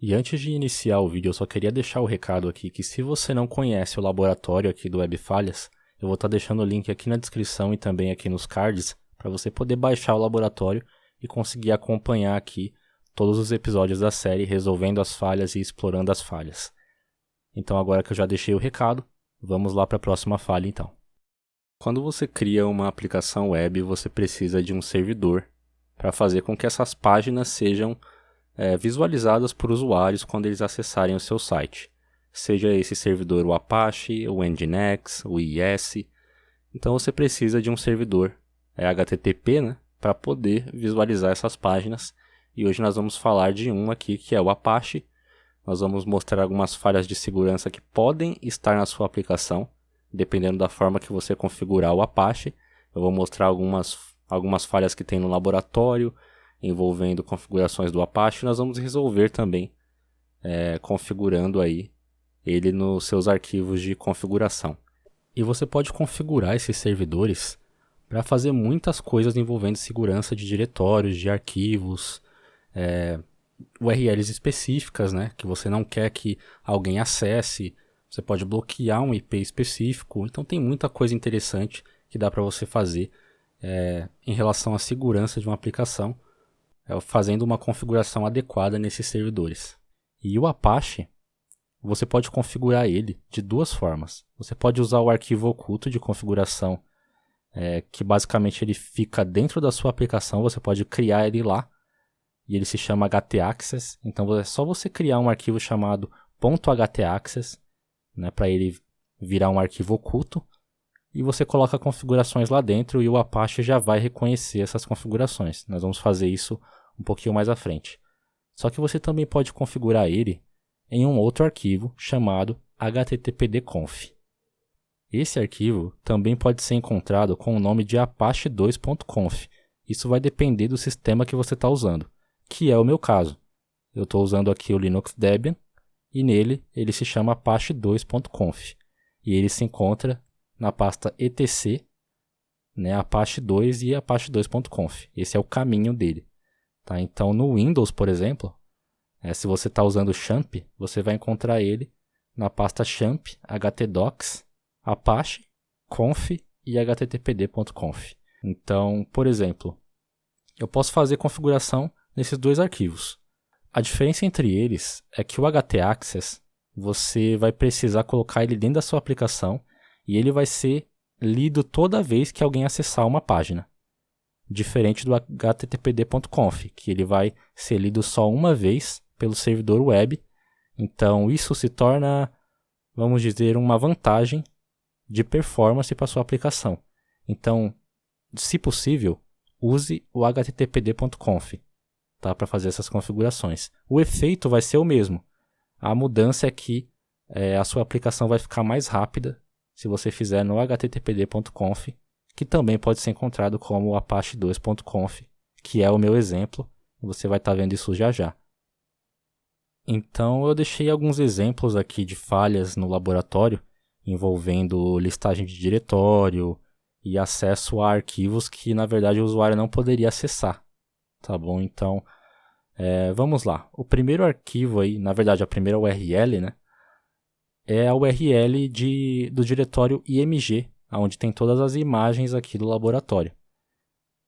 E antes de iniciar o vídeo, eu só queria deixar o recado aqui que se você não conhece o laboratório aqui do Web Falhas, eu vou estar deixando o link aqui na descrição e também aqui nos cards para você poder baixar o laboratório e conseguir acompanhar aqui todos os episódios da série resolvendo as falhas e explorando as falhas. Então agora que eu já deixei o recado, vamos lá para a próxima falha então. Quando você cria uma aplicação web, você precisa de um servidor para fazer com que essas páginas sejam visualizadas por usuários quando eles acessarem o seu site. Seja esse servidor o Apache, o Nginx, o IIS. Então você precisa de um servidor HTTP, né, para poder visualizar essas páginas. E hoje nós vamos falar de um aqui que é o Apache. Nós vamos mostrar algumas falhas de segurança que podem estar na sua aplicação, dependendo da forma que você configurar o Apache. Eu vou mostrar algumas falhas que tem no laboratório, envolvendo configurações do Apache. Nós vamos resolver também configurando aí ele nos seus arquivos de configuração. E você pode configurar esses servidores para fazer muitas coisas envolvendo segurança de diretórios, de arquivos, URLs específicas, né, que você não quer que alguém acesse. Você pode bloquear um IP específico. Então tem muita coisa interessante que dá para você fazer em relação à segurança de uma aplicação, fazendo uma configuração adequada nesses servidores. E o Apache, você pode configurar ele de duas formas. Você pode usar o arquivo oculto de configuração, que basicamente ele fica dentro da sua aplicação. Você pode criar ele lá, e ele se chama htaccess. Então é só você criar um arquivo chamado .htaccess, né, para ele virar um arquivo oculto, e você coloca configurações lá dentro e o Apache já vai reconhecer essas configurações. Nós vamos fazer isso um pouquinho mais à frente. Só que você também pode configurar ele em um outro arquivo chamado httpdconf. Esse arquivo também pode ser encontrado com o nome de apache2.conf. Isso vai depender do sistema que você está usando, que é o meu caso. Eu estou usando aqui o Linux Debian e nele ele se chama apache2.conf. E ele se encontra na pasta etc, né, apache2 e apache2.conf. Esse é o caminho dele. Tá? Então no Windows, por exemplo, se você está usando champ, você vai encontrar ele na pasta champ, htdocs, apache, conf e httpd.conf. Então, por exemplo, eu posso fazer configuração nesses dois arquivos. A diferença entre eles é que o htaccess, você vai precisar colocar ele dentro da sua aplicação e ele vai ser lido toda vez que alguém acessar uma página. Diferente do httpd.conf, que ele vai ser lido só uma vez pelo servidor web. Então isso se torna, vamos dizer, uma vantagem de performance para sua aplicação. Então, se possível, use o httpd.conf, tá, para fazer essas configurações. O efeito vai ser o mesmo. A mudança é que a sua aplicação vai ficar mais rápida se você fizer no httpd.conf, que também pode ser encontrado como apache2.conf, que é o meu exemplo. Você vai estar vendo isso já já. Então eu deixei alguns exemplos aqui de falhas no laboratório, envolvendo listagem de diretório e acesso a arquivos que na verdade o usuário não poderia acessar. Tá bom? Então vamos lá. O primeiro arquivo aí, na verdade a primeira URL, né, é a URL do diretório img, onde tem todas as imagens aqui do laboratório.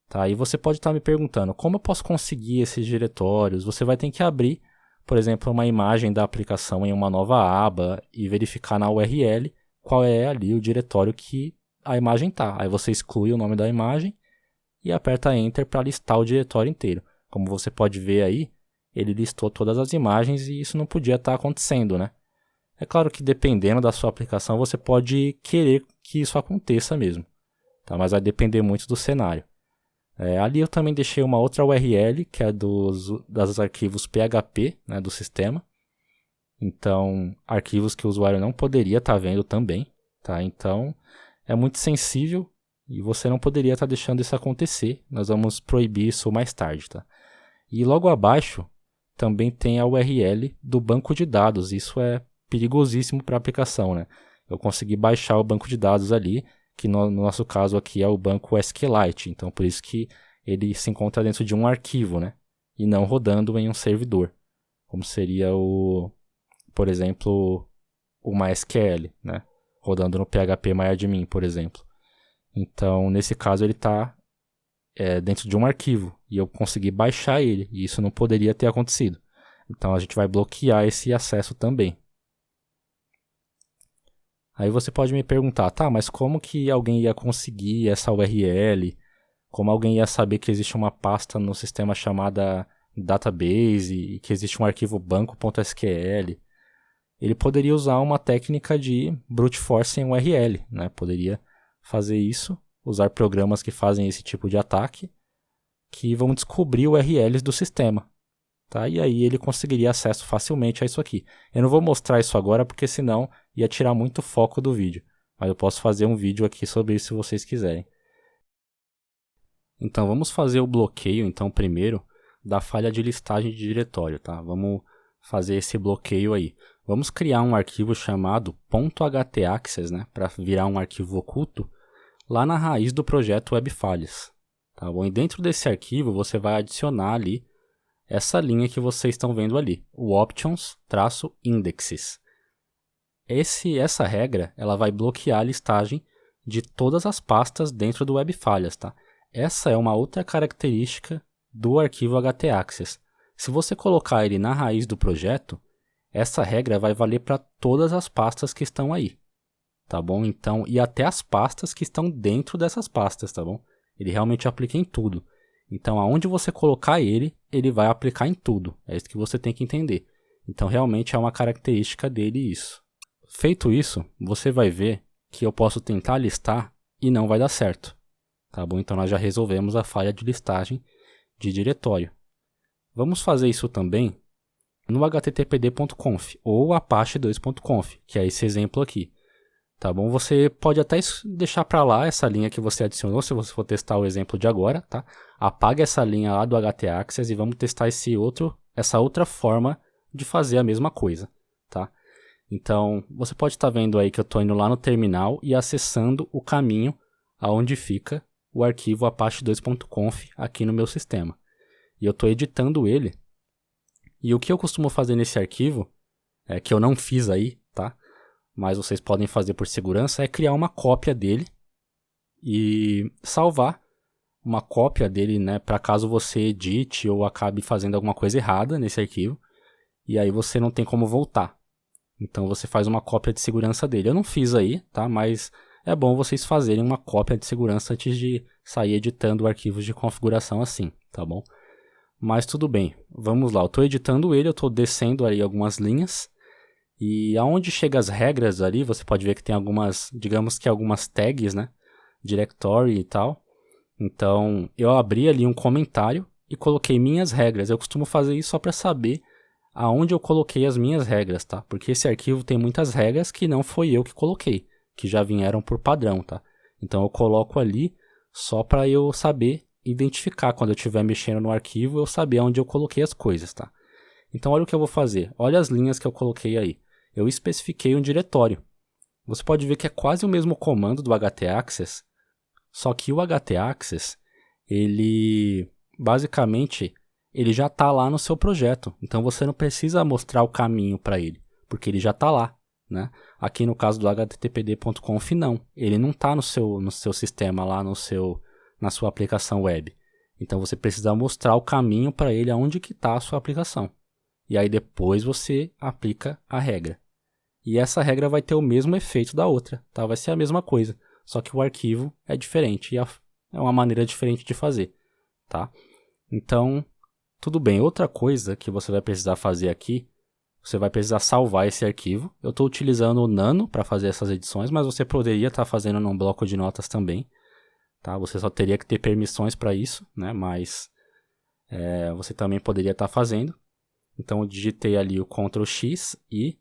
Tá? E você pode estar me perguntando, como eu posso conseguir esses diretórios? Você vai ter que abrir, por exemplo, uma imagem da aplicação em uma nova aba e verificar na URL qual é ali o diretório que a imagem está. Aí você exclui o nome da imagem e aperta Enter para listar o diretório inteiro. Como você pode ver aí, ele listou todas as imagens e isso não podia estar acontecendo, né? É claro que dependendo da sua aplicação, você pode querer que isso aconteça mesmo, tá? Mas vai depender muito do cenário. Ali eu também deixei uma outra URL, que é dos arquivos PHP, né, do sistema. Então, arquivos que o usuário não poderia estar vendo também. Tá? Então, é muito sensível e você não poderia estar deixando isso acontecer. Nós vamos proibir isso mais tarde. Tá? E logo abaixo, também tem a URL do banco de dados. Isso é perigosíssimo para a aplicação, né? Eu consegui baixar o banco de dados ali, que no nosso caso aqui é o banco SQLite, então por isso que ele se encontra dentro de um arquivo, né? E não rodando em um servidor, como seria por exemplo, o MySQL, né? Rodando no phpMyAdmin, por exemplo. Então, nesse caso, ele está dentro de um arquivo e eu consegui baixar ele, e isso não poderia ter acontecido. Então, a gente vai bloquear esse acesso também. Aí você pode me perguntar, tá, mas como que alguém ia conseguir essa URL? Como alguém ia saber que existe uma pasta no sistema chamada database e que existe um arquivo banco.sql? Ele poderia usar uma técnica de brute force em URL, né? Poderia fazer isso, usar programas que fazem esse tipo de ataque, que vão descobrir URLs do sistema. Tá? E aí ele conseguiria acesso facilmente a isso aqui. Eu não vou mostrar isso agora porque senão ia tirar muito foco do vídeo. Mas eu posso fazer um vídeo aqui sobre isso se vocês quiserem. Então vamos fazer o bloqueio então primeiro da falha de listagem de diretório. Tá? Vamos fazer esse bloqueio aí. Vamos criar um arquivo chamado .htaccess, né, para virar um arquivo oculto lá na raiz do projeto Webfalhas. Tá bom? E dentro desse arquivo você vai adicionar ali essa linha que vocês estão vendo ali, o options-indexes. Essa regra ela vai bloquear a listagem de todas as pastas dentro do Webfalhas. Tá? Essa é uma outra característica do arquivo htaccess. Se você colocar ele na raiz do projeto, essa regra vai valer para todas as pastas que estão aí. Tá bom? Então, e até as pastas que estão dentro dessas pastas, tá bom? Ele realmente aplica em tudo. Então, aonde você colocar ele vai aplicar em tudo. É isso que você tem que entender. Então, realmente é uma característica dele isso. Feito isso, você vai ver que eu posso tentar listar e não vai dar certo. Tá bom? Então, nós já resolvemos a falha de listagem de diretório. Vamos fazer isso também no httpd.conf ou apache2.conf, que é esse exemplo aqui. Tá bom? Você pode até deixar para lá essa linha que você adicionou, se você for testar o exemplo de agora, tá? Apaga essa linha lá do htaccess e vamos testar essa outra forma de fazer a mesma coisa, tá? Então, você pode estar vendo aí que eu estou indo lá no terminal e acessando o caminho aonde fica o arquivo apache2.conf aqui no meu sistema. E eu estou editando ele. E o que eu costumo fazer nesse arquivo, que eu não fiz aí, tá? Mas vocês podem fazer por segurança, é criar uma cópia dele e salvar uma cópia dele, né, para caso você edite ou acabe fazendo alguma coisa errada nesse arquivo, e aí você não tem como voltar. Então você faz uma cópia de segurança dele. Eu não fiz aí, tá? Mas é bom vocês fazerem uma cópia de segurança antes de sair editando arquivos de configuração assim, tá bom? Mas tudo bem, vamos lá. Eu estou editando ele, eu estou descendo aí algumas linhas. E aonde chega as regras ali, você pode ver que tem algumas, digamos que algumas tags, né? Directory e tal. Então, eu abri ali um comentário e coloquei minhas regras. Eu costumo fazer isso só para saber aonde eu coloquei as minhas regras, tá? Porque esse arquivo tem muitas regras que não foi eu que coloquei, que já vieram por padrão, tá? Então, eu coloco ali só para eu saber identificar quando eu estiver mexendo no arquivo, eu saber onde eu coloquei as coisas, tá? Então, olha o que eu vou fazer. Olha as linhas que eu coloquei aí. Eu especifiquei um diretório. Você pode ver que é quase o mesmo comando do htaccess, só que o htaccess, ele basicamente ele já está lá no seu projeto. Então você não precisa mostrar o caminho para ele, porque ele já está lá, né? Aqui no caso do httpd.conf não, ele não está no seu sistema lá na sua aplicação web. Então você precisa mostrar o caminho para ele aonde que está a sua aplicação. E aí depois você aplica a regra. E essa regra vai ter o mesmo efeito da outra, tá? Vai ser a mesma coisa, só que o arquivo é diferente e é uma maneira diferente de fazer, tá? Então, tudo bem. Outra coisa que você vai precisar fazer aqui, você vai precisar salvar esse arquivo. Eu estou utilizando o Nano para fazer essas edições, mas você poderia estar fazendo num bloco de notas também, tá? Você só teria que ter permissões para isso, né? Mas você também poderia estar fazendo. Então, eu digitei ali o Ctrl X e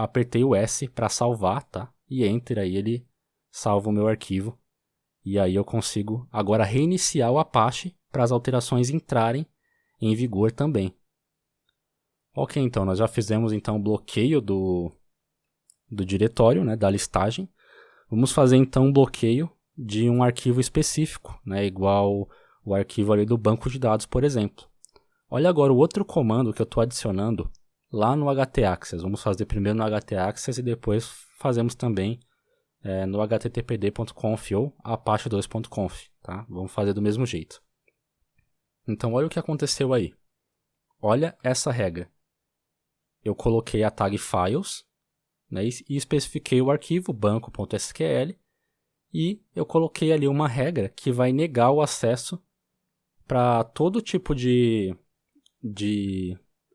apertei o S para salvar, tá? E Enter, aí ele salva o meu arquivo. E aí eu consigo agora reiniciar o Apache para as alterações entrarem em vigor também. Ok, então nós já fizemos então o bloqueio do diretório, né, da listagem. Vamos fazer então um bloqueio de um arquivo específico, né, igual o arquivo ali do banco de dados, por exemplo. Olha agora o outro comando que eu estou adicionando lá no htaccess. Vamos fazer primeiro no htaccess e depois fazemos também no httpd.conf ou apache2.conf, tá? Vamos fazer do mesmo jeito. Então olha o que aconteceu aí. Olha essa regra. Eu coloquei a tag files, né, e especifiquei o arquivo banco.sql e eu coloquei ali uma regra que vai negar o acesso para todo tipo de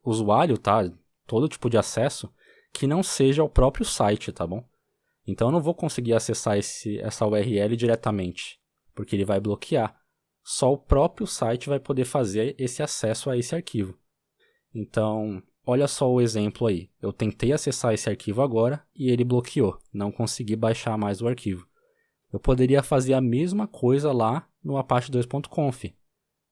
usuário, tá? Todo tipo de acesso que não seja o próprio site, tá bom? Então eu não vou conseguir acessar essa URL diretamente, porque ele vai bloquear. Só o próprio site vai poder fazer esse acesso a esse arquivo. Então, olha só o exemplo aí. Eu tentei acessar esse arquivo agora e ele bloqueou. Não consegui baixar mais o arquivo. Eu poderia fazer a mesma coisa lá no apache2.conf,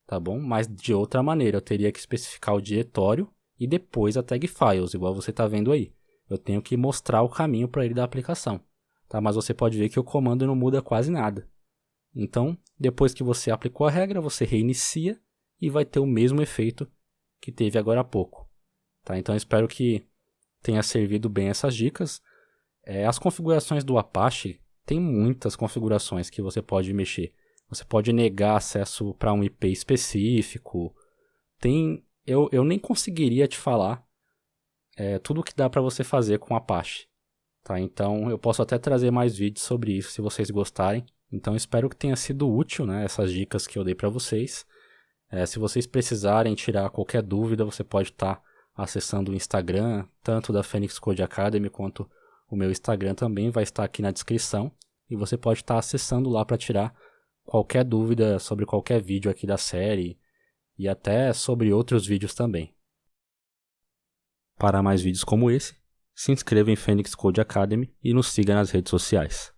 tá bom? Mas de outra maneira, eu teria que especificar o diretório e depois a tag files, igual você está vendo aí. Eu tenho que mostrar o caminho para ele da aplicação, tá? Mas você pode ver que o comando não muda quase nada. Então, depois que você aplicou a regra, você reinicia e vai ter o mesmo efeito que teve agora há pouco, tá? Então, espero que tenha servido bem essas dicas. As configurações do Apache, tem muitas configurações que você pode mexer. Você pode negar acesso para um IP específico. Eu nem conseguiria te falar tudo o que dá para você fazer com Apache, tá? Então eu posso até trazer mais vídeos sobre isso se vocês gostarem. Então espero que tenha sido útil, né, essas dicas que eu dei para vocês. Se vocês precisarem tirar qualquer dúvida, você pode estar acessando o Instagram, tanto da Phoenix Code Academy quanto o meu Instagram também vai estar aqui na descrição. E você pode estar acessando lá para tirar qualquer dúvida sobre qualquer vídeo aqui da série e até sobre outros vídeos também. Para mais vídeos como esse, se inscreva em Phoenix Code Academy e nos siga nas redes sociais.